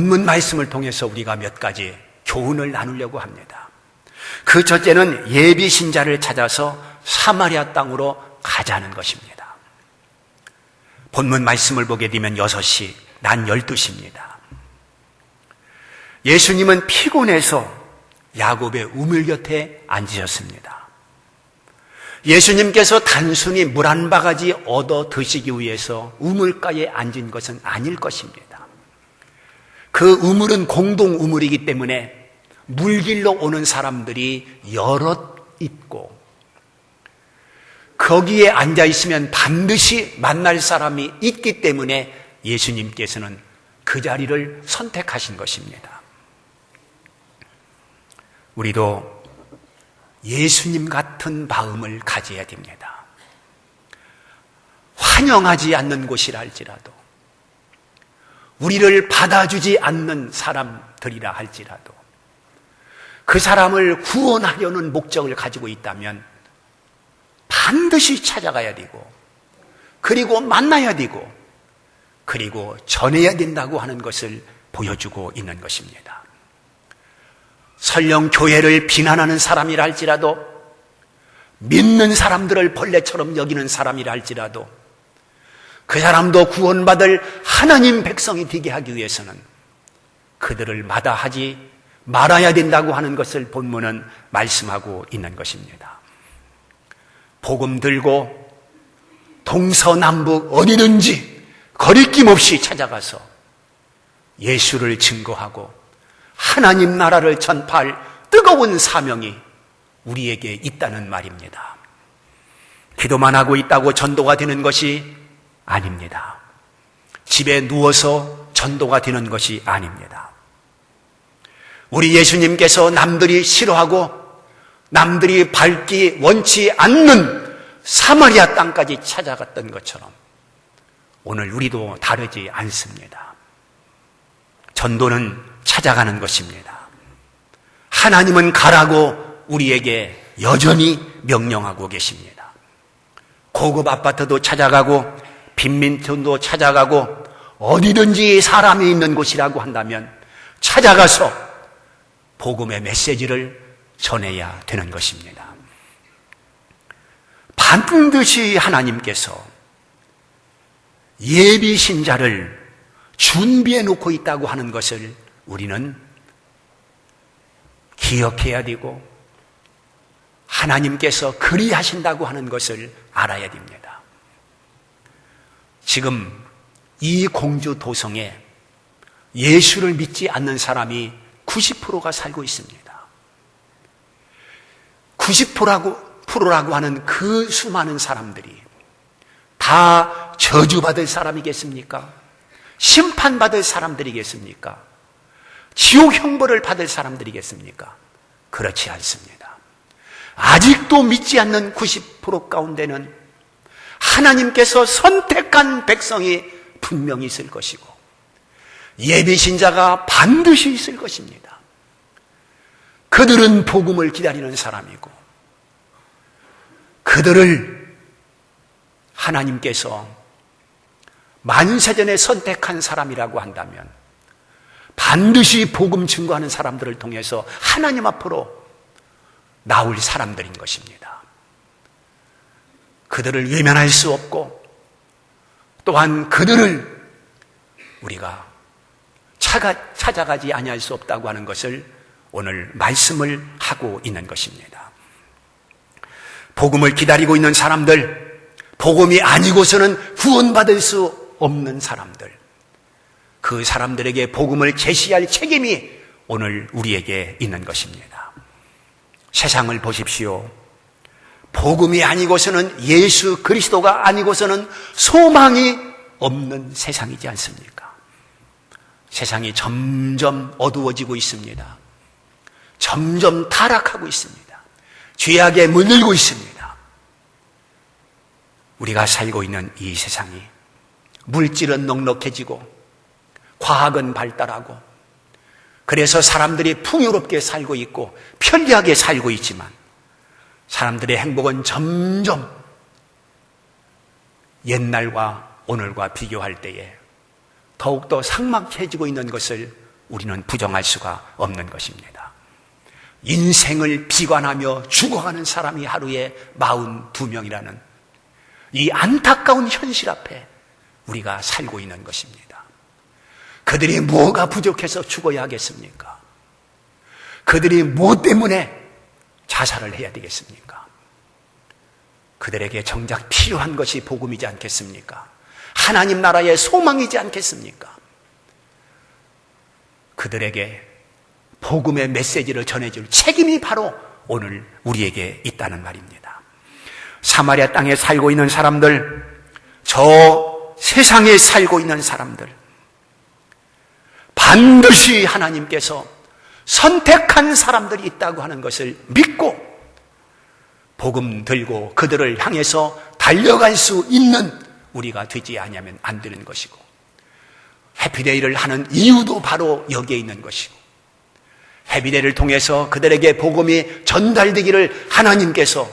본문 말씀을 통해서 우리가 몇 가지 교훈을 나누려고 합니다. 그 첫째는 예비 신자를 찾아서 사마리아 땅으로 가자는 것입니다. 본문 말씀을 보게 되면 6시, 난 12시입니다. 예수님은 피곤해서 야곱의 우물 곁에 앉으셨습니다. 예수님께서 단순히 물 한 바가지 얻어 드시기 위해서 우물가에 앉은 것은 아닐 것입니다. 그 우물은 공동 우물이기 때문에 물길로 오는 사람들이 여럿 있고 거기에 앉아 있으면 반드시 만날 사람이 있기 때문에 예수님께서는 그 자리를 선택하신 것입니다. 우리도 예수님 같은 마음을 가져야 됩니다. 환영하지 않는 곳이라 할지라도, 우리를 받아주지 않는 사람들이라 할지라도, 그 사람을 구원하려는 목적을 가지고 있다면 반드시 찾아가야 되고, 그리고 만나야 되고, 그리고 전해야 된다고 하는 것을 보여주고 있는 것입니다. 설령 교회를 비난하는 사람이라 할지라도, 믿는 사람들을 벌레처럼 여기는 사람이라 할지라도, 그 사람도 구원받을 하나님 백성이 되게 하기 위해서는 그들을 마다하지 말아야 된다고 하는 것을 본문은 말씀하고 있는 것입니다. 복음 들고 동서남북 어디든지 거리낌 없이 찾아가서 예수를 증거하고 하나님 나라를 전파할 뜨거운 사명이 우리에게 있다는 말입니다. 기도만 하고 있다고 전도가 되는 것이 아닙니다. 집에 누워서 전도가 되는 것이 아닙니다. 우리 예수님께서 남들이 싫어하고 남들이 밟기 원치 않는 사마리아 땅까지 찾아갔던 것처럼 오늘 우리도 다르지 않습니다. 전도는 찾아가는 것입니다. 하나님은 가라고 우리에게 여전히 명령하고 계십니다. 고급 아파트도 찾아가고 빈민촌도 찾아가고 어디든지 사람이 있는 곳이라고 한다면 찾아가서 복음의 메시지를 전해야 되는 것입니다. 반드시 하나님께서 예비 신자를 준비해 놓고 있다고 하는 것을 우리는 기억해야 되고 하나님께서 그리하신다고 하는 것을 알아야 됩니다. 지금 이 공주 도성에 예수를 믿지 않는 사람이 90%가 살고 있습니다. 90%라고 하는 그 수많은 사람들이 다 저주받을 사람이겠습니까? 심판받을 사람들이겠습니까? 지옥 형벌을 받을 사람들이겠습니까? 그렇지 않습니다. 아직도 믿지 않는 90% 가운데는 하나님께서 선택한 백성이 분명히 있을 것이고 예비신자가 반드시 있을 것입니다. 그들은 복음을 기다리는 사람이고 그들을 하나님께서 만세전에 선택한 사람이라고 한다면 반드시 복음 증거하는 사람들을 통해서 하나님 앞으로 나올 사람들인 것입니다. 그들을 외면할 수 없고 또한 그들을 우리가 찾아가지 아니할 수 없다고 하는 것을 오늘 말씀을 하고 있는 것입니다. 복음을 기다리고 있는 사람들, 복음이 아니고서는 구원받을 수 없는 사람들, 그 사람들에게 복음을 제시할 책임이 오늘 우리에게 있는 것입니다. 세상을 보십시오. 복음이 아니고서는 예수 그리스도가 아니고서는 소망이 없는 세상이지 않습니까? 세상이 점점 어두워지고 있습니다. 점점 타락하고 있습니다. 죄악에 물들고 있습니다. 우리가 살고 있는 이 세상이 물질은 넉넉해지고 과학은 발달하고 그래서 사람들이 풍요롭게 살고 있고 편리하게 살고 있지만 사람들의 행복은 점점 옛날과 오늘과 비교할 때에 더욱더 삭막해지고 있는 것을 우리는 부정할 수가 없는 것입니다. 인생을 비관하며 죽어가는 사람이 하루에 42명이라는 이 안타까운 현실 앞에 우리가 살고 있는 것입니다. 그들이 뭐가 부족해서 죽어야 하겠습니까? 그들이 뭐 때문에 자살을 해야 되겠습니까? 그들에게 정작 필요한 것이 복음이지 않겠습니까? 하나님 나라의 소망이지 않겠습니까? 그들에게 복음의 메시지를 전해줄 책임이 바로 오늘 우리에게 있다는 말입니다. 사마리아 땅에 살고 있는 사람들, 저 세상에 살고 있는 사람들, 반드시 하나님께서 선택한 사람들이 있다고 하는 것을 믿고 복음 들고 그들을 향해서 달려갈 수 있는 우리가 되지 않으면 안 되는 것이고, 해피데이를 하는 이유도 바로 여기에 있는 것이고, 해피데이를 통해서 그들에게 복음이 전달되기를 하나님께서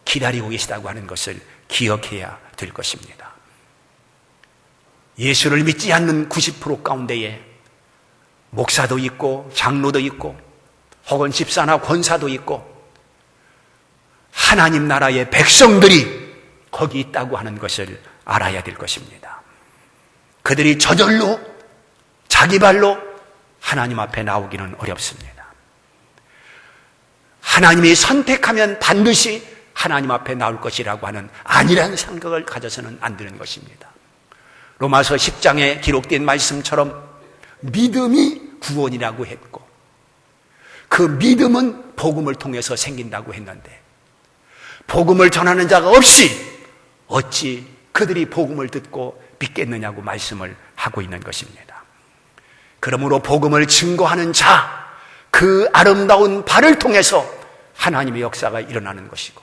기다리고 계시다고 하는 것을 기억해야 될 것입니다. 예수를 믿지 않는 90% 가운데에 목사도 있고 장로도 있고 혹은 집사나 권사도 있고 하나님 나라의 백성들이 거기 있다고 하는 것을 알아야 될 것입니다. 그들이 저절로 자기 발로 하나님 앞에 나오기는 어렵습니다. 하나님이 선택하면 반드시 하나님 앞에 나올 것이라고 하는 안일한 생각을 가져서는 안 되는 것입니다. 로마서 10장에 기록된 말씀처럼 믿음이 구원이라고 했고, 그 믿음은 복음을 통해서 생긴다고 했는데, 복음을 전하는 자가 없이 어찌 그들이 복음을 듣고 믿겠느냐고 말씀을 하고 있는 것입니다. 그러므로 복음을 증거하는 자, 그 아름다운 발을 통해서 하나님의 역사가 일어나는 것이고,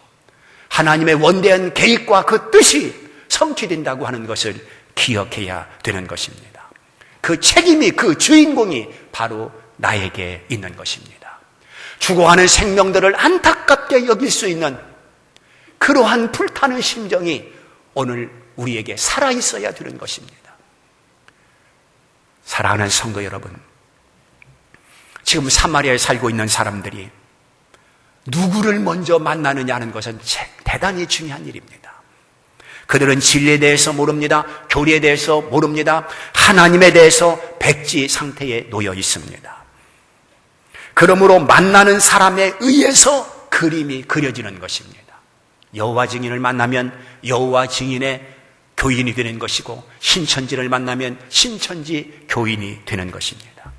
하나님의 원대한 계획과 그 뜻이 성취된다고 하는 것을 기억해야 되는 것입니다. 그 책임이, 그 주인공이 바로 나에게 있는 것입니다. 죽어가는 생명들을 안타깝게 여길 수 있는 그러한 불타는 심정이 오늘 우리에게 살아있어야 되는 것입니다. 사랑하는 성도 여러분, 지금 사마리아에 살고 있는 사람들이 누구를 먼저 만나느냐 하는 것은 대단히 중요한 일입니다. 그들은 진리에 대해서 모릅니다. 교리에 대해서 모릅니다. 하나님에 대해서 백지 상태에 놓여 있습니다. 그러므로 만나는 사람에 의해서 그림이 그려지는 것입니다. 여호와 증인을 만나면 여호와 증인의 교인이 되는 것이고, 신천지를 만나면 신천지 교인이 되는 것입니다.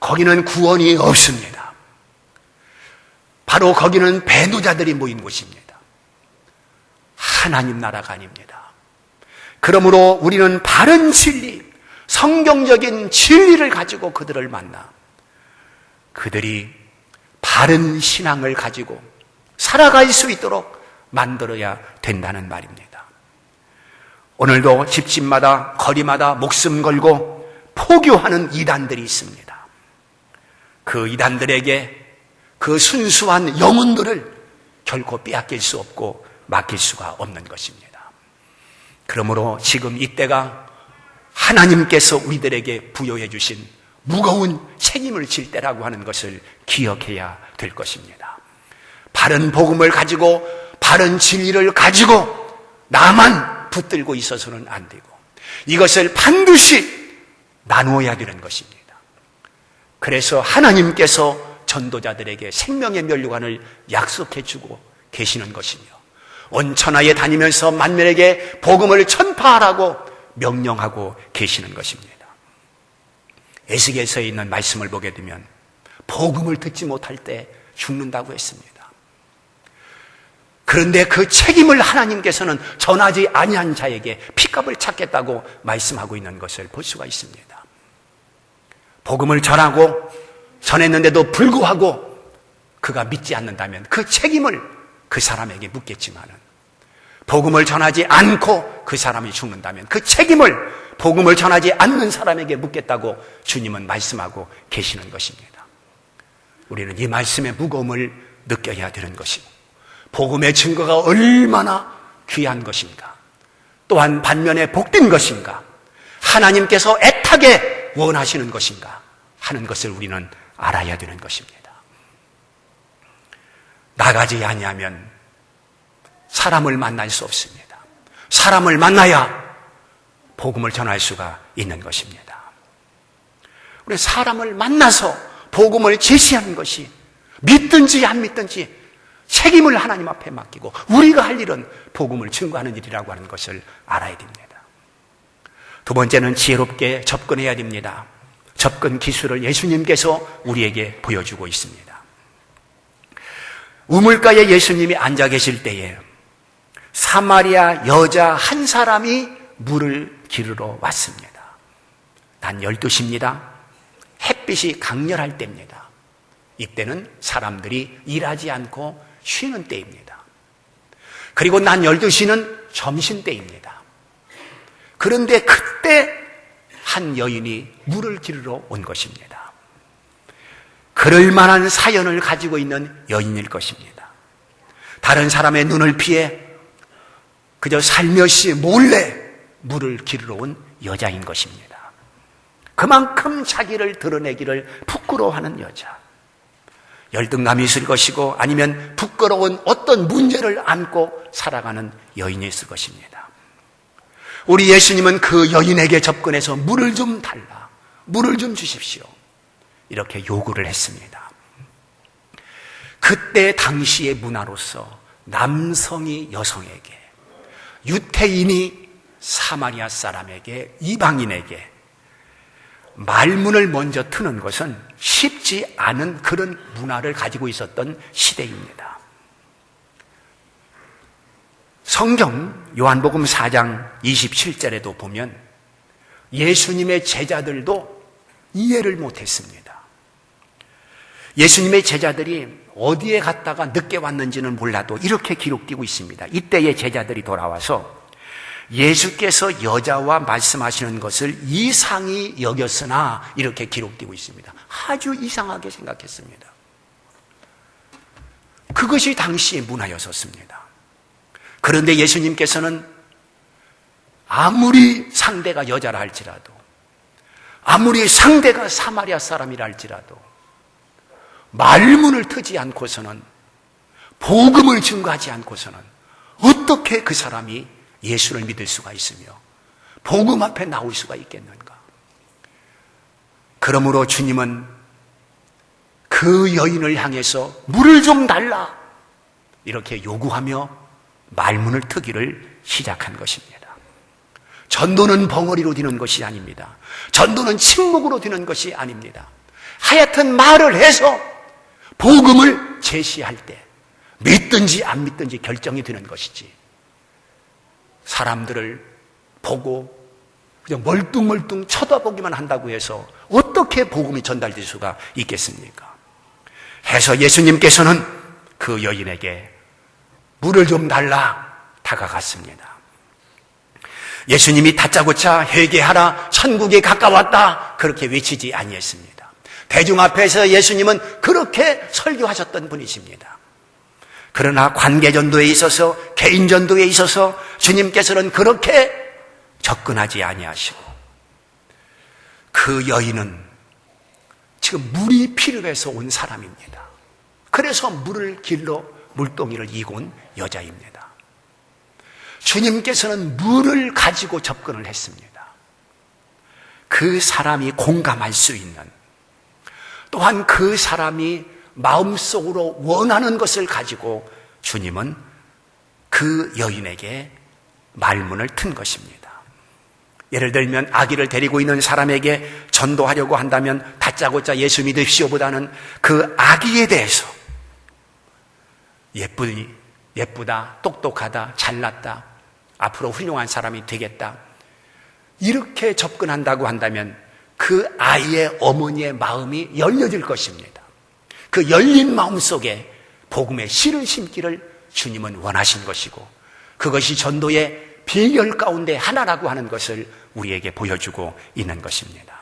거기는 구원이 없습니다. 바로 거기는 배도자들이 모인 곳입니다. 하나님 나라가 아닙니다. 그러므로 우리는 바른 진리, 성경적인 진리를 가지고 그들을 만나 그들이 바른 신앙을 가지고 살아갈 수 있도록 만들어야 된다는 말입니다. 오늘도 집집마다 거리마다 목숨 걸고 포교하는 이단들이 있습니다. 그 이단들에게 그 순수한 영혼들을 결코 빼앗길 수 없고 맡길 수가 없는 것입니다. 그러므로 지금 이때가 하나님께서 우리들에게 부여해 주신 무거운 책임을 질 때라고 하는 것을 기억해야 될 것입니다. 바른 복음을 가지고 바른 진리를 가지고 나만 붙들고 있어서는 안 되고, 이것을 반드시 나누어야 되는 것입니다. 그래서 하나님께서 전도자들에게 생명의 면류관을 약속해 주고 계시는 것이며, 온 천하에 다니면서 만민에게 복음을 전파하라고 명령하고 계시는 것입니다. 에스겔서에 있는 말씀을 보게 되면 복음을 듣지 못할 때 죽는다고 했습니다. 그런데 그 책임을 하나님께서는 전하지 아니한 자에게 핏값을 찾겠다고 말씀하고 있는 것을 볼 수가 있습니다. 복음을 전했는데도 불구하고 그가 믿지 않는다면 그 책임을 그 사람에게 묻겠지만은, 복음을 전하지 않고 그 사람이 죽는다면 그 책임을 복음을 전하지 않는 사람에게 묻겠다고 주님은 말씀하고 계시는 것입니다. 우리는 이 말씀의 무거움을 느껴야 되는 것이고, 복음의 증거가 얼마나 귀한 것인가, 또한 반면에 복된 것인가, 하나님께서 애타게 원하시는 것인가, 하는 것을 우리는 알아야 되는 것입니다. 나가지 아니하면 사람을 만날 수 없습니다. 사람을 만나야 복음을 전할 수가 있는 것입니다. 우리 사람을 만나서 복음을 제시하는 것이 믿든지 안 믿든지 책임을 하나님 앞에 맡기고 우리가 할 일은 복음을 증거하는 일이라고 하는 것을 알아야 됩니다. 두 번째는 지혜롭게 접근해야 됩니다. 접근 기술을 예수님께서 우리에게 보여주고 있습니다. 우물가에 예수님이 앉아 계실 때에 사마리아 여자 한 사람이 물을 기르러 왔습니다. 난 12시입니다. 햇빛이 강렬할 때입니다. 이때는 사람들이 일하지 않고 쉬는 때입니다. 그리고 난 12시는 점심때입니다. 그런데 그때 한 여인이 물을 기르러 온 것입니다. 그럴 만한 사연을 가지고 있는 여인일 것입니다. 다른 사람의 눈을 피해 그저 살며시 몰래 물을 기르러 온 여자인 것입니다. 그만큼 자기를 드러내기를 부끄러워하는 여자. 열등감이 있을 것이고 아니면 부끄러운 어떤 문제를 안고 살아가는 여인이 있을 것입니다. 우리 예수님은 그 여인에게 접근해서 물을 좀 달라, 물을 좀 주십시오, 이렇게 요구를 했습니다. 그때 당시의 문화로서 남성이 여성에게, 유태인이 사마리아 사람에게, 이방인에게 말문을 먼저 트는 것은 쉽지 않은 그런 문화를 가지고 있었던 시대입니다. 성경 요한복음 4장 27절에도 보면 예수님의 제자들도 이해를 못했습니다. 예수님의 제자들이 어디에 갔다가 늦게 왔는지는 몰라도 이렇게 기록되고 있습니다. 이때의 제자들이 돌아와서 예수께서 여자와 말씀하시는 것을 이상히 여겼으나 이렇게 기록되고 있습니다. 아주 이상하게 생각했습니다. 그것이 당시의 문화였었습니다. 그런데 예수님께서는 아무리 상대가 여자라 할지라도, 아무리 상대가 사마리아 사람이라 할지라도 말문을 트지 않고서는, 복음을 증거하지 않고서는 어떻게 그 사람이 예수를 믿을 수가 있으며 복음 앞에 나올 수가 있겠는가? 그러므로 주님은 그 여인을 향해서 물을 좀 달라 이렇게 요구하며 말문을 트기를 시작한 것입니다. 전도는 벙어리로 되는 것이 아닙니다. 전도는 침묵으로 되는 것이 아닙니다. 하여튼 말을 해서 복음을 제시할 때 믿든지 안 믿든지 결정이 되는 것이지, 사람들을 보고 그냥 멀뚱멀뚱 쳐다보기만 한다고 해서 어떻게 복음이 전달될 수가 있겠습니까? 해서 예수님께서는 그 여인에게 물을 좀 달라 다가갔습니다. 예수님이 다짜고짜 회개하라, 천국이 가까웠다 그렇게 외치지 아니했습니다. 대중 앞에서 예수님은 그렇게 설교하셨던 분이십니다. 그러나 관계전도에 있어서, 개인전도에 있어서 주님께서는 그렇게 접근하지 아니하시고, 그 여인은 지금 물이 필요해서 온 사람입니다. 그래서 물을 길러 물동이를 이고 온 여자입니다. 주님께서는 물을 가지고 접근을 했습니다. 그 사람이 공감할 수 있는, 또한 그 사람이 마음속으로 원하는 것을 가지고 주님은 그 여인에게 말문을 튼 것입니다. 예를 들면 아기를 데리고 있는 사람에게 전도하려고 한다면 다짜고짜 예수 믿으시오 보다는 그 아기에 대해서 예쁘다, 똑똑하다, 잘났다, 앞으로 훌륭한 사람이 되겠다, 이렇게 접근한다고 한다면 그 아이의 어머니의 마음이 열려질 것입니다. 그 열린 마음 속에 복음의 씨를 심기를 주님은 원하신 것이고, 그것이 전도의 비결 가운데 하나라고 하는 것을 우리에게 보여주고 있는 것입니다.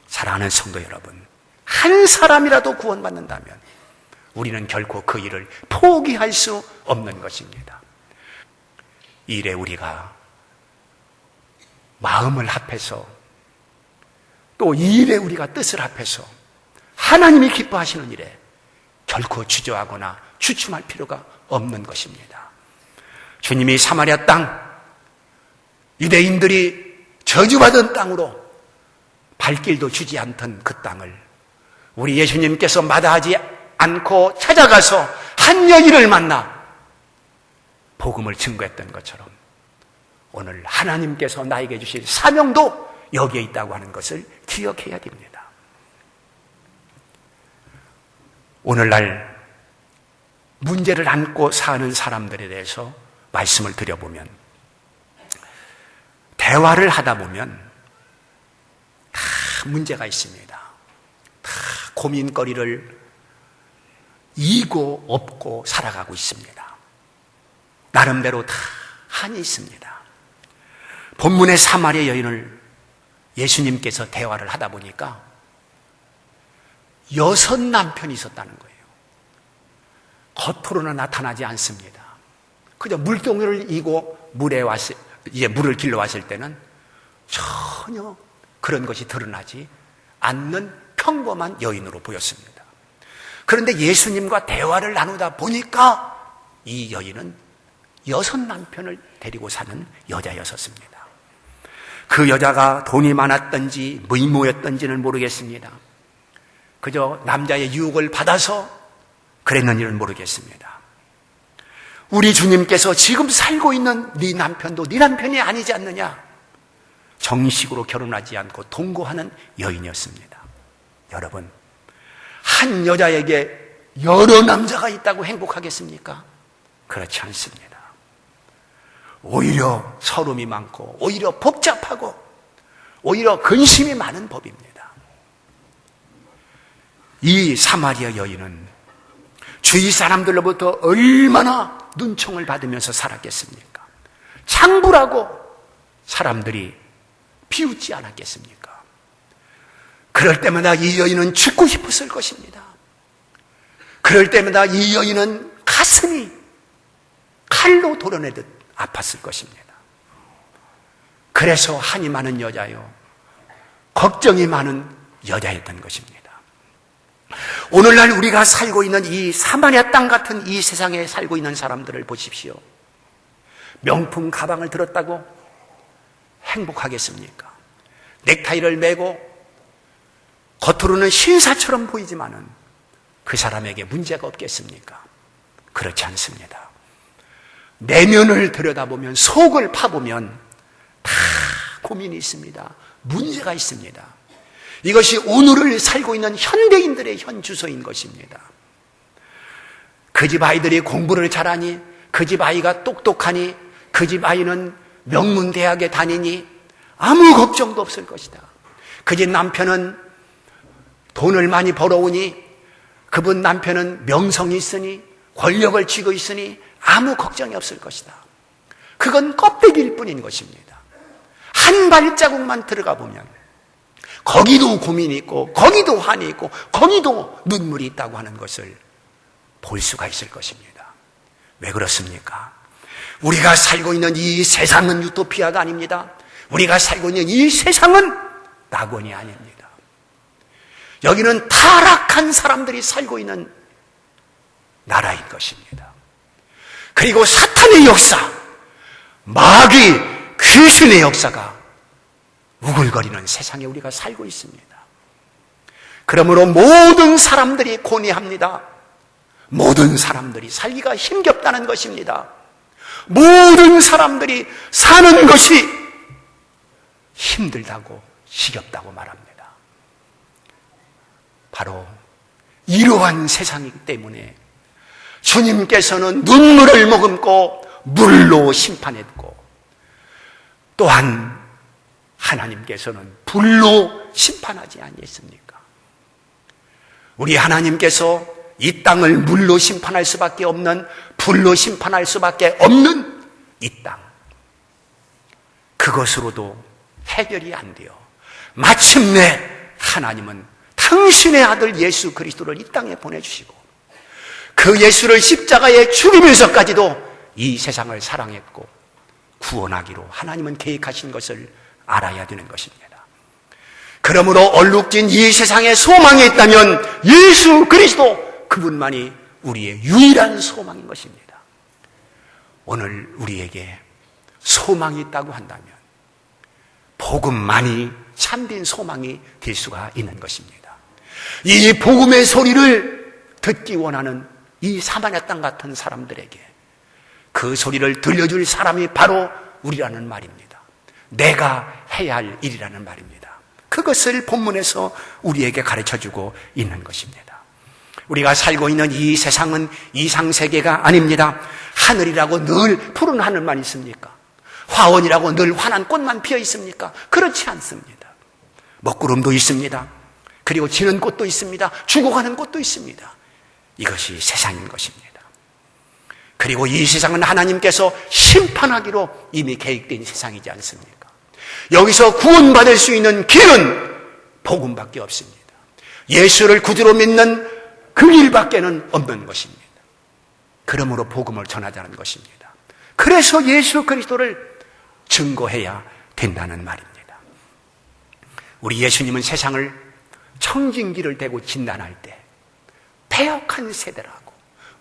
사랑하는 성도 여러분, 한 사람이라도 구원받는다면 우리는 결코 그 일을 포기할 수 없는 것입니다. 이 일에 우리가 마음을 합해서 또 이 일에 우리가 뜻을 합해서 하나님이 기뻐하시는 일에 결코 주저하거나 주춤할 필요가 없는 것입니다. 주님이 사마리아 땅, 유대인들이 저주받은 땅으로 발길도 주지 않던 그 땅을 우리 예수님께서 마다하지 않고 찾아가서 한 여인을 만나 복음을 증거했던 것처럼 오늘 하나님께서 나에게 주실 사명도 여기에 있다고 하는 것을 기억해야 됩니다. 오늘날 문제를 안고 사는 사람들에 대해서 말씀을 드려보면 대화를 하다 보면 다 문제가 있습니다. 다 고민거리를 이고 없고 살아가고 있습니다. 나름대로 다 한이 있습니다. 본문의 사마리아 여인을 예수님께서 대화를 하다 보니까 6 남편이 있었다는 거예요. 겉으로는 나타나지 않습니다. 그저 물동이를 이고 물을 길러 왔을 때는 전혀 그런 것이 드러나지 않는 평범한 여인으로 보였습니다. 그런데 예수님과 대화를 나누다 보니까 이 여인은 6 남편을 데리고 사는 여자였었습니다. 그 여자가 돈이 많았던지 무모였던지는 모르겠습니다. 그저 남자의 유혹을 받아서 그랬는지는 모르겠습니다. 우리 주님께서 지금 살고 있는 네 남편도 네 남편이 아니지 않느냐? 정식으로 결혼하지 않고 동거하는 여인이었습니다. 여러분, 한 여자에게 여러 남자가 있다고 행복하겠습니까? 그렇지 않습니다. 오히려 서름이 많고 오히려 복잡하고 오히려 근심이 많은 법입니다. 이 사마리아 여인은 주위 사람들로부터 얼마나 눈총을 받으면서 살았겠습니까? 창부라고 사람들이 비웃지 않았겠습니까? 그럴 때마다 이 여인은 죽고 싶었을 것입니다. 그럴 때마다 이 여인은 가슴이 칼로 도려내듯 아팠을 것입니다. 그래서 한이 많은 여자요, 걱정이 많은 여자였던 것입니다. 오늘날 우리가 살고 있는 이 사마리아 땅 같은 이 세상에 살고 있는 사람들을 보십시오. 명품 가방을 들었다고 행복하겠습니까? 넥타이를 매고 겉으로는 신사처럼 보이지만은 그 사람에게 문제가 없겠습니까? 그렇지 않습니다. 내면을 들여다보면, 속을 파보면 다 고민이 있습니다. 문제가 있습니다. 이것이 오늘을 살고 있는 현대인들의 현 주소인 것입니다. 그 집 아이들이 공부를 잘하니, 그 집 아이가 똑똑하니, 그 집 아이는 명문대학에 다니니 아무 걱정도 없을 것이다. 그 집 남편은 돈을 많이 벌어오니, 그분 남편은 명성이 있으니, 권력을 쥐고 있으니 아무 걱정이 없을 것이다. 그건 껍데기일 뿐인 것입니다. 한 발자국만 들어가 보면 거기도 고민이 있고 거기도 한이 있고 거기도 눈물이 있다고 하는 것을 볼 수가 있을 것입니다. 왜 그렇습니까? 우리가 살고 있는 이 세상은 유토피아가 아닙니다. 우리가 살고 있는 이 세상은 낙원이 아닙니다. 여기는 타락한 사람들이 살고 있는 나라인 것입니다. 그리고 사탄의 역사, 마귀, 귀신의 역사가 우글거리는 세상에 우리가 살고 있습니다. 그러므로 모든 사람들이 고뇌합니다. 모든 사람들이 살기가 힘겹다는 것입니다. 모든 사람들이 사는 것이 힘들다고 지겹다고 말합니다. 바로 이러한 세상이기 때문에 주님께서는 눈물을 머금고 물로 심판했고, 또한 하나님께서는 불로 심판하지 아니했습니까? 우리 하나님께서 이 땅을 물로 심판할 수밖에 없는, 불로 심판할 수밖에 없는 이 땅, 그것으로도 해결이 안 돼요. 마침내 하나님은 당신의 아들 예수 그리스도를 이 땅에 보내주시고 그 예수를 십자가에 죽이면서까지도 이 세상을 사랑했고 구원하기로 하나님은 계획하신 것을 알아야 되는 것입니다. 그러므로 얼룩진 이 세상에 소망이 있다면 예수 그리스도, 그분만이 우리의 유일한 소망인 것입니다. 오늘 우리에게 소망이 있다고 한다면 복음만이 참된 소망이 될 수가 있는 것입니다. 이 복음의 소리를 듣기 원하는 이 사마리아 땅 같은 사람들에게 그 소리를 들려줄 사람이 바로 우리라는 말입니다. 내가 해야 할 일이라는 말입니다. 그것을 본문에서 우리에게 가르쳐주고 있는 것입니다. 우리가 살고 있는 이 세상은 이상세계가 아닙니다. 하늘이라고 늘 푸른 하늘만 있습니까? 화원이라고 늘 환한 꽃만 피어 있습니까? 그렇지 않습니다. 먹구름도 있습니다. 그리고 지는 꽃도 있습니다. 죽어가는 꽃도 있습니다. 이것이 세상인 것입니다. 그리고 이 세상은 하나님께서 심판하기로 이미 계획된 세상이지 않습니까? 여기서 구원받을 수 있는 길은 복음밖에 없습니다. 예수를 구주로 믿는 그 길밖에는 없는 것입니다. 그러므로 복음을 전하자는 것입니다. 그래서 예수 그리스도를 증거해야 된다는 말입니다. 우리 예수님은 세상을 청진기를 대고 진단할 때 패역한 세대라고,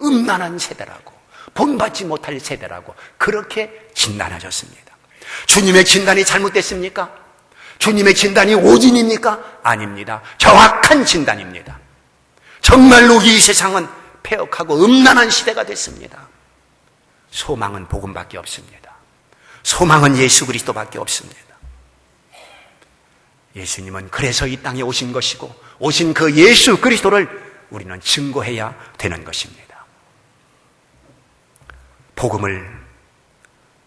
음란한 세대라고, 본받지 못할 세대라고 그렇게 진단하셨습니다. 주님의 진단이 잘못됐습니까? 주님의 진단이 오진입니까? 아닙니다. 정확한 진단입니다. 정말로 이 세상은 패역하고 음란한 시대가 됐습니다. 소망은 복음밖에 없습니다. 소망은 예수 그리스도밖에 없습니다. 예수님은 그래서 이 땅에 오신 것이고, 오신 그 예수 그리스도를 우리는 증거해야 되는 것입니다. 복음을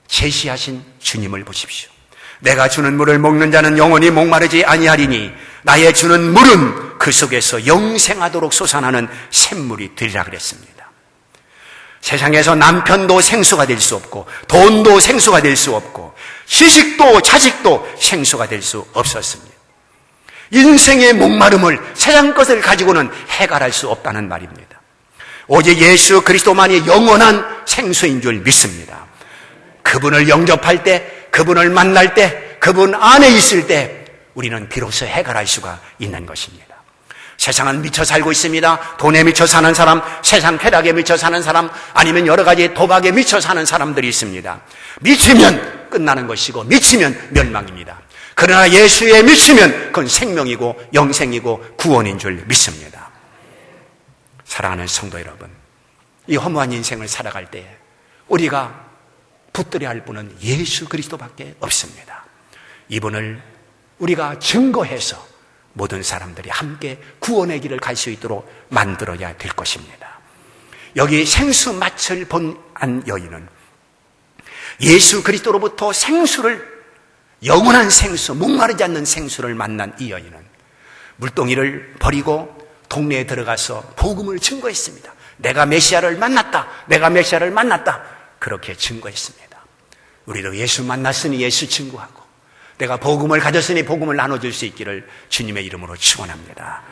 제시하신 주님을 보십시오. 내가 주는 물을 먹는 자는 영원히 목마르지 아니하리니 나의 주는 물은 그 속에서 영생하도록 솟아나는 샘물이 되리라 그랬습니다. 세상에서 남편도 생수가 될 수 없고, 돈도 생수가 될 수 없고, 시식도 자식도 생수가 될 수 없었습니다. 인생의 목마름을 세상 것을 가지고는 해결할 수 없다는 말입니다. 오직 예수 그리스도만이 영원한 생수인 줄 믿습니다. 그분을 영접할 때, 그분을 만날 때, 그분 안에 있을 때 우리는 비로소 해결할 수가 있는 것입니다. 세상은 미쳐 살고 있습니다. 돈에 미쳐 사는 사람, 세상 쾌락에 미쳐 사는 사람, 아니면 여러 가지 도박에 미쳐 사는 사람들이 있습니다. 미치면 끝나는 것이고 미치면 멸망입니다. 그러나 예수에 미치면 그건 생명이고 영생이고 구원인 줄 믿습니다. 사랑하는 성도 여러분, 이 허무한 인생을 살아갈 때 우리가 붙들어야 할 분은 예수 그리스도밖에 없습니다. 이분을 우리가 증거해서 모든 사람들이 함께 구원의 길을 갈 수 있도록 만들어야 될 것입니다. 여기 생수 맛을 본 한 여인은 예수 그리스도로부터 생수를, 영원한 생수, 목마르지 않는 생수를 만난 이 여인은 물동이를 버리고 동네에 들어가서 복음을 증거했습니다. 내가 메시아를 만났다. 내가 메시아를 만났다. 그렇게 증거했습니다. 우리도 예수 만났으니 예수 증거하고, 내가 복음을 가졌으니 복음을 나눠줄 수 있기를 주님의 이름으로 축원합니다.